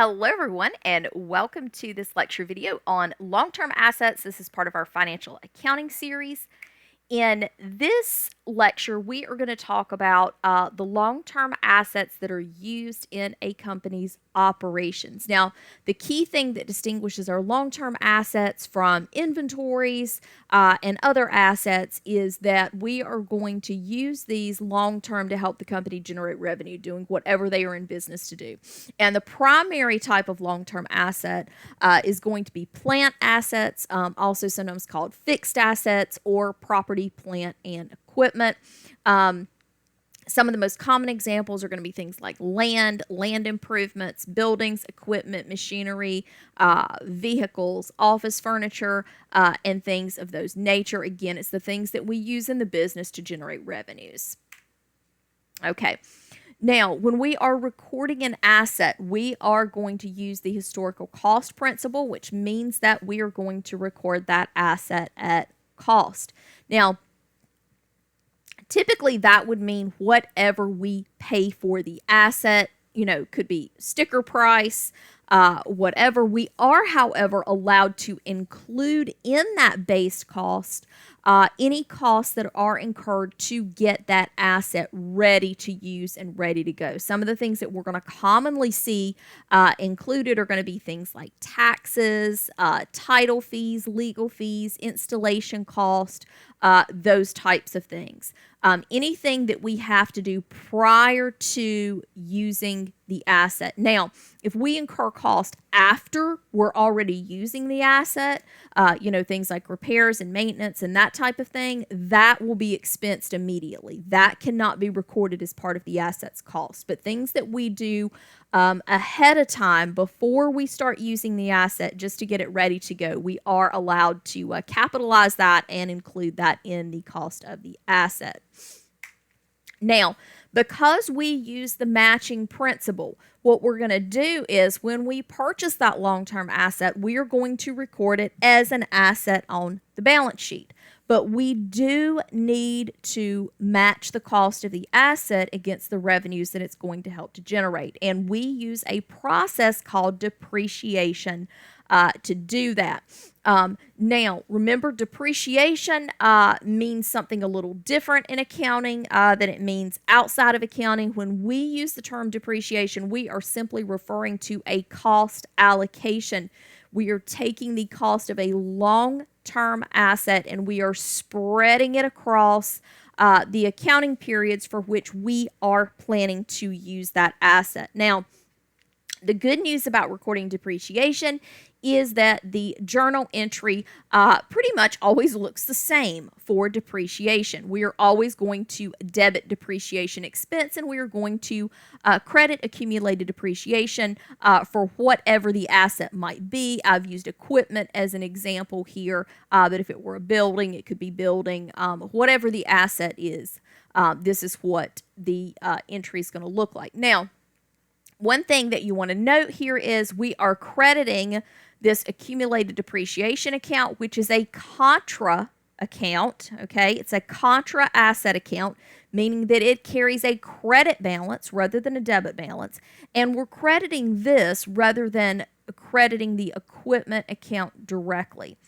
Hello everyone and welcome to this lecture video on long-term assets. This is part of our financial accounting series. In this lecture, we are going to talk about the long-term assets that are used in a company's operations. Now, the key thing that distinguishes our long-term assets from inventories and other assets is that we are going to use these long-term to help the company generate revenue, doing whatever they are in business to do. And the primary type of long-term asset is going to be plant assets, also sometimes called fixed assets or property, plant, and equipment. Some of the most common examples are going to be things like land improvements, buildings, equipment, machinery, vehicles, office furniture, and things of those nature. Again, it's the things that we use in the business to generate revenues. Okay. Now, when we are recording an asset, we are going to use the historical cost principle, which means that we are going to record that asset at cost. Now, typically that would mean whatever we pay for the asset, could be sticker price, whatever. We are, however, allowed to include in that base cost any costs that are incurred to get that asset ready to use and ready to go. Some of the things that we're going to commonly see included are going to be things like taxes, title fees, legal fees, installation cost, those types of things. Anything that we have to do prior to using the asset. Now, if we incur cost after we're already using the asset, things like repairs and maintenance and that type of thing, that will be expensed immediately. That cannot be recorded as part of the asset's cost. But things that we do ahead of time before we start using the asset just to get it ready to go, we are allowed to capitalize that and include that in the cost of the asset. Now, because we use the matching principle, what we're going to do is when we purchase that long-term asset, we are going to record it as an asset on the balance sheet. But we do need to match the cost of the asset against the revenues that it's going to help to generate. And we use a process called depreciation to do that. Now, remember, depreciation means something a little different in accounting than it means outside of accounting. When we use the term depreciation, we are simply referring to a cost allocation. We are taking the cost of a long-term asset and we are spreading it across the accounting periods for which we are planning to use that asset. Now, the good news about recording depreciation is that the journal entry pretty much always looks the same for depreciation. We are always going to debit depreciation expense and we are going to credit accumulated depreciation for whatever the asset might be. I've used equipment as an example here, but if it were a building, it could be building, whatever the asset is. This is what the entry is going to look like. Now, one thing that you want to note here is we are crediting this accumulated depreciation account, which is a contra account, okay? It's a contra asset account, meaning that it carries a credit balance rather than a debit balance. And we're crediting this rather than crediting the equipment account directly.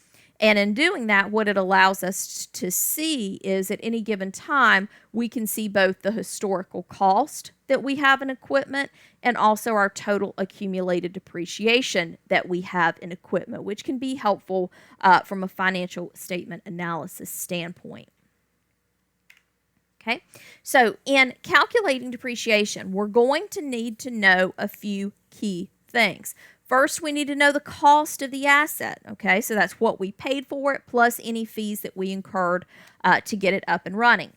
And in doing that, what it allows us to see is at any given time, we can see both the historical cost that we have in equipment and also our total accumulated depreciation that we have in equipment, which can be helpful from a financial statement analysis standpoint. Okay, so in calculating depreciation, we're going to need to know a few key things. First, we need to know the cost of the asset, okay? So that's what we paid for it plus any fees that we incurred to get it up and running.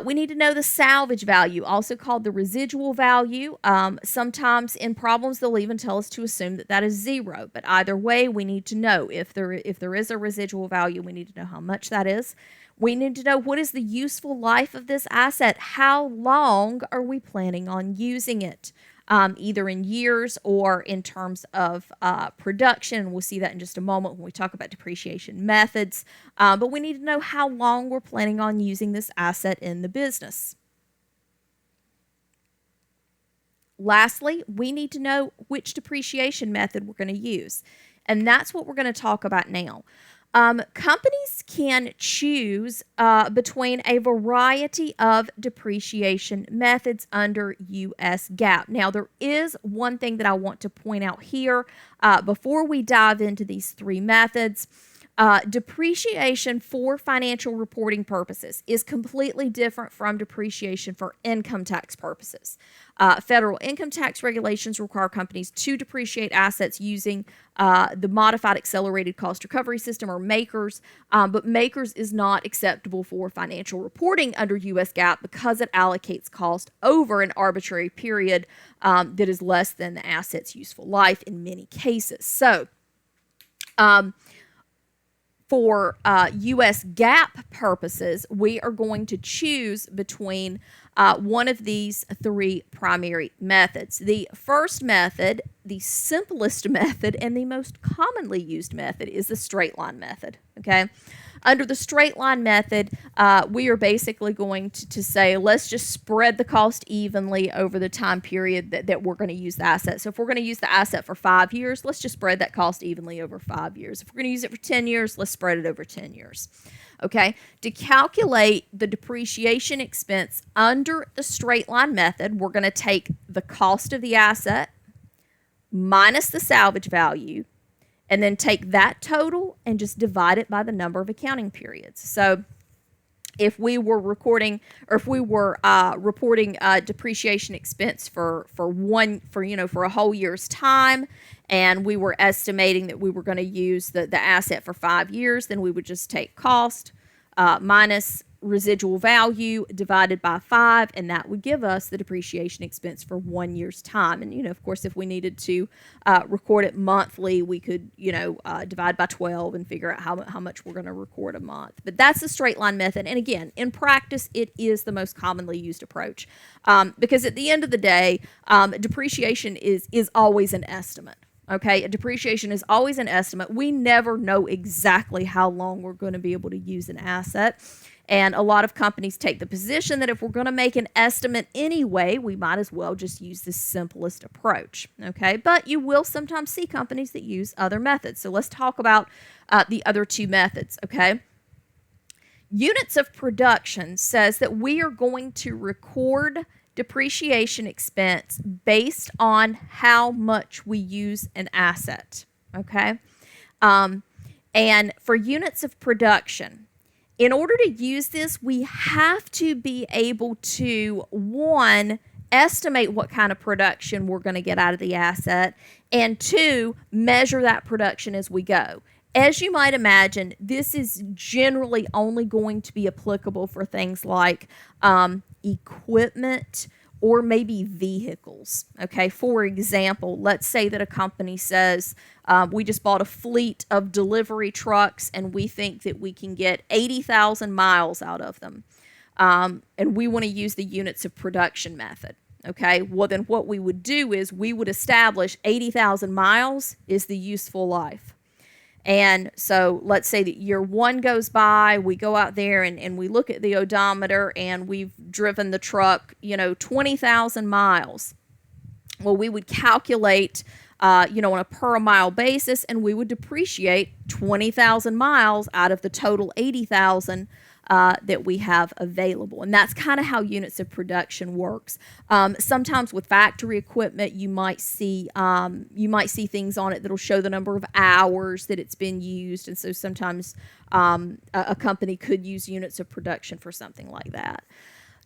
We need to know the salvage value, also called the residual value. Sometimes in problems, they'll even tell us to assume that that is zero. But either way, we need to know if there is a residual value, we need to know how much that is. We need to know what is the useful life of this asset. How long are we planning on using it? Either in years or in terms of production. We'll see that in just a moment when we talk about depreciation methods. But we need to know how long we're planning on using this asset in the business. lastly, we need to know which depreciation method we're going to use. And that's what we're going to talk about now. Companies can choose between a variety of depreciation methods under U.S. GAAP. Now, there is one thing that I want to point out here before we dive into these three methods. Depreciation for financial reporting purposes is completely different from depreciation for income tax purposes. Federal income tax regulations require companies to depreciate assets using the Modified Accelerated Cost Recovery System, or MACRS, but MACRS is not acceptable for financial reporting under U.S. GAAP because it allocates cost over an arbitrary period that is less than the asset's useful life in many cases. So, for U.S. GAAP purposes, we are going to choose between one of these three primary methods. The first method, the simplest method, and the most commonly used method is the straight line method, okay? Under the straight line method, we are basically going to say, let's just spread the cost evenly over the time period that we're going to use the asset. So if we're going to use the asset for 5 years, let's just spread that cost evenly over 5 years. If we're going to use it for 10 years, let's spread it over 10 years. Okay, to calculate the depreciation expense under the straight line method, we're going to take the cost of the asset minus the salvage value, and then take that total and just divide it by the number of accounting periods. So if we were reporting depreciation expense for a whole year's time, and we were estimating that we were going to use the asset for 5 years, then we would just take cost minus residual value divided by 5, and that would give us the depreciation expense for 1 year's time. And, of course, if we needed to record it monthly, we could, divide by 12 and figure out how much we're going to record a month. But that's the straight line method. And again, in practice, it is the most commonly used approach because at the end of the day, depreciation is always an estimate. Okay, depreciation is always an estimate. We never know exactly how long we're going to be able to use an asset. And a lot of companies take the position that if we're going to make an estimate anyway, we might as well just use the simplest approach. Okay, but you will sometimes see companies that use other methods. So let's talk about the other two methods. Okay, units of production says that we are going to record depreciation expense based on how much we use an asset. Okay, and for units of production, in order to use this, we have to be able to, one, estimate what kind of production we're going to get out of the asset, and two, measure that production as we go. As you might imagine, this is generally only going to be applicable for things like equipment or maybe vehicles. Okay, for example, let's say that a company says, we just bought a fleet of delivery trucks and we think that we can get 80,000 miles out of them. And we want to use the units of production method. Okay, well then what we would do is we would establish 80,000 miles is the useful life. And so let's say that year one goes by, we go out there and we look at the odometer and we've driven the truck, 20,000 miles. Well, we would calculate, on a per mile basis, and we would depreciate 20,000 miles out of the total 80,000 that we have available. And that's kind of how units of production works. Sometimes with factory equipment, you might see things on it that'll show the number of hours that it's been used. And so sometimes a company could use units of production for something like that.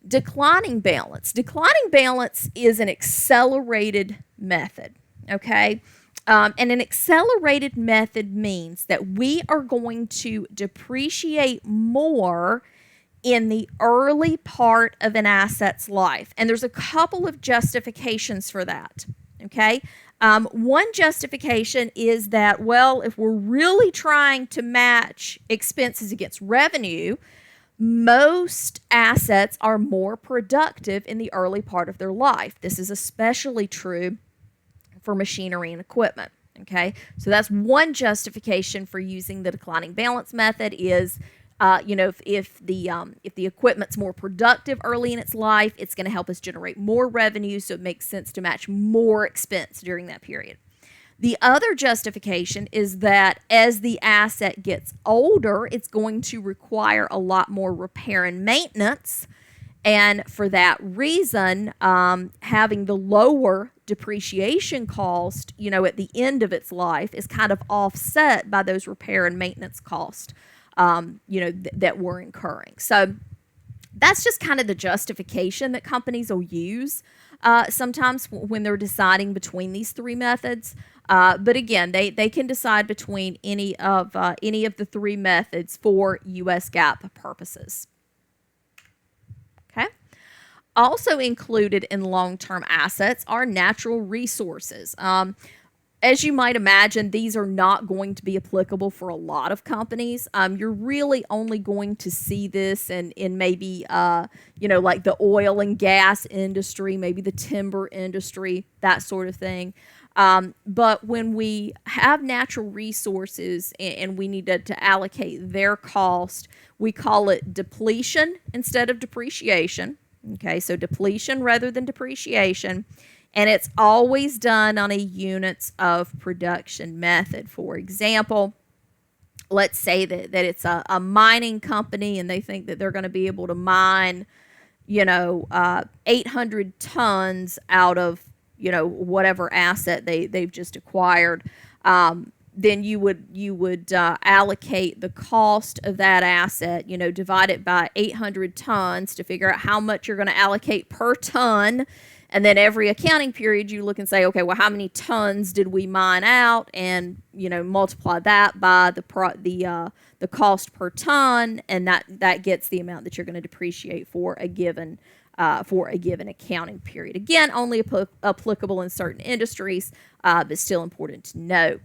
Declining balance. Declining balance is an accelerated method, okay? And an accelerated method means that we are going to depreciate more in the early part of an asset's life. And there's a couple of justifications for that, okay? One justification is that, well, if we're really trying to match expenses against revenue, most assets are more productive in the early part of their life. This is especially true for machinery and equipment. Okay, so that's one justification for using the declining balance method is If the equipment's more productive early in its life, it's going to help us generate more revenue, so it makes sense to match more expense during that period. The other justification is that as the asset gets older, it's going to require a lot more repair and maintenance. And for that reason, having the lower depreciation cost, at the end of its life is kind of offset by those repair and maintenance costs, that we're incurring. So that's just kind of the justification that companies will use sometimes when they're deciding between these three methods. But again, they can decide between any of the three methods for U.S. GAAP purposes. Okay. Also included in long-term assets are natural resources. As you might imagine, these are not going to be applicable for a lot of companies. You're really only going to see this in maybe, like the oil and gas industry, maybe the timber industry, that sort of thing. But when we have natural resources and we need to allocate their cost, we call it depletion instead of depreciation. Okay, so depletion rather than depreciation. And it's always done on a units of production method. For example, let's say that it's a mining company and they think that they're going to be able to mine, 800 tons out of, whatever asset they've just acquired. Then you would allocate the cost of that asset, divide it by 800 tons to figure out how much you're going to allocate per ton. And then every accounting period, you look and say, okay, well, how many tons did we mine out? And, multiply that by the cost per ton, and that gets the amount that you're going to depreciate for a given accounting period. Again, only applicable in certain industries, but still important to note.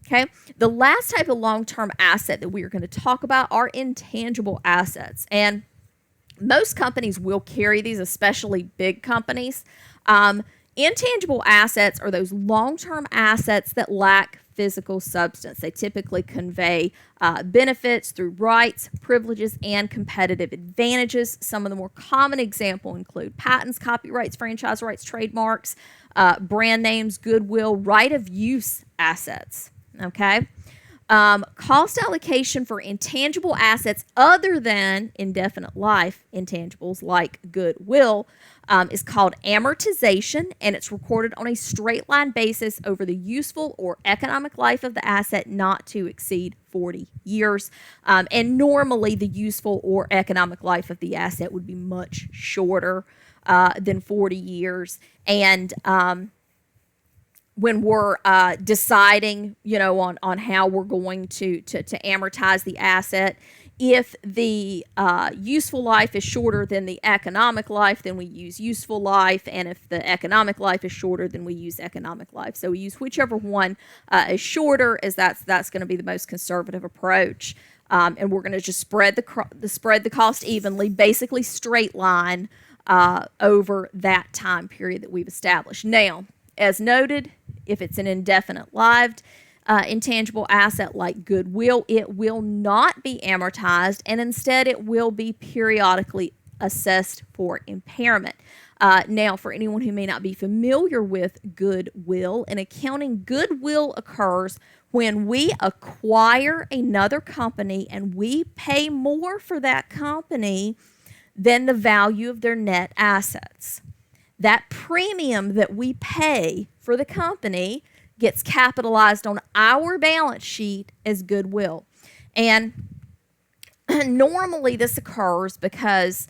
Okay, the last type of long-term asset that we are going to talk about are intangible assets. And most companies will carry these, especially big companies. Intangible assets are those long-term assets that lack physical substance. They typically convey benefits through rights, privileges, and competitive advantages. Some of the more common examples include patents, copyrights, franchise rights, trademarks, brand names, goodwill, right of use assets. Okay. Cost allocation for intangible assets other than indefinite life intangibles like goodwill is called amortization, and it's recorded on a straight line basis over the useful or economic life of the asset not to exceed 40 years. And normally the useful or economic life of the asset would be much shorter than 40 years. And when we're deciding, on how we're going to amortize the asset, if the useful life is shorter than the economic life, then we use useful life, and if the economic life is shorter, then we use economic life. So we use whichever one is shorter, as that's going to be the most conservative approach, and we're going to just spread the cost evenly, basically straight line over that time period that we've established. Now, as noted, if it's an indefinite-lived intangible asset like goodwill, it will not be amortized, and instead it will be periodically assessed for impairment. Now, for anyone who may not be familiar with goodwill, in accounting, goodwill occurs when we acquire another company and we pay more for that company than the value of their net assets. That premium that we pay for the company gets capitalized on our balance sheet as goodwill. And normally this occurs because,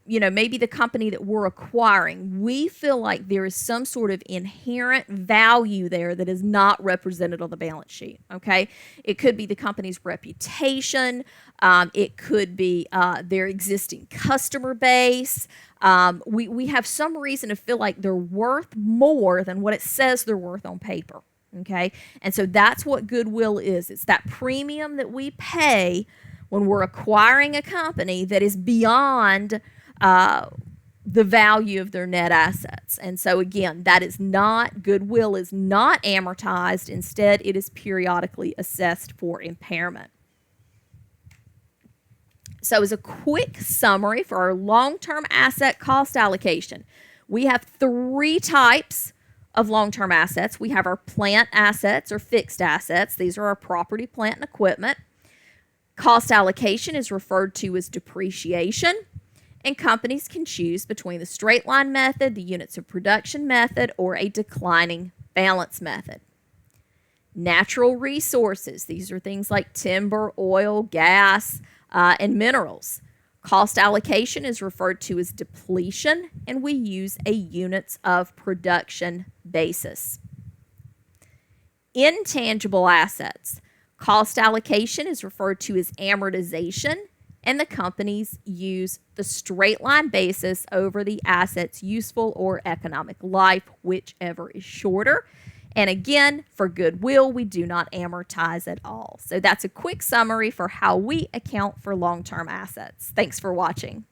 maybe the company that we're acquiring, we feel like there is some sort of inherent value there that is not represented on the balance sheet, okay? It could be the company's reputation. It could be their existing customer base. We have some reason to feel like they're worth more than what it says they're worth on paper, okay? And so that's what goodwill is. It's that premium that we pay when we're acquiring a company that is beyond the value of their net assets. And so again, goodwill is not amortized. Instead, it is periodically assessed for impairment. So as a quick summary for our long-term asset cost allocation, we have three types of long-term assets. We have our plant assets or fixed assets. These are our property, plant, and equipment. Cost allocation is referred to as depreciation, and companies can choose between the straight line method, the units of production method, or a declining balance method. Natural resources, these are things like timber, oil, gas, and minerals. Cost allocation is referred to as depletion, and we use a units of production basis. Intangible assets. Cost allocation is referred to as amortization, and the companies use the straight line basis over the asset's useful or economic life, whichever is shorter. And again, for goodwill, we do not amortize at all. So that's a quick summary for how we account for long-term assets. Thanks for watching.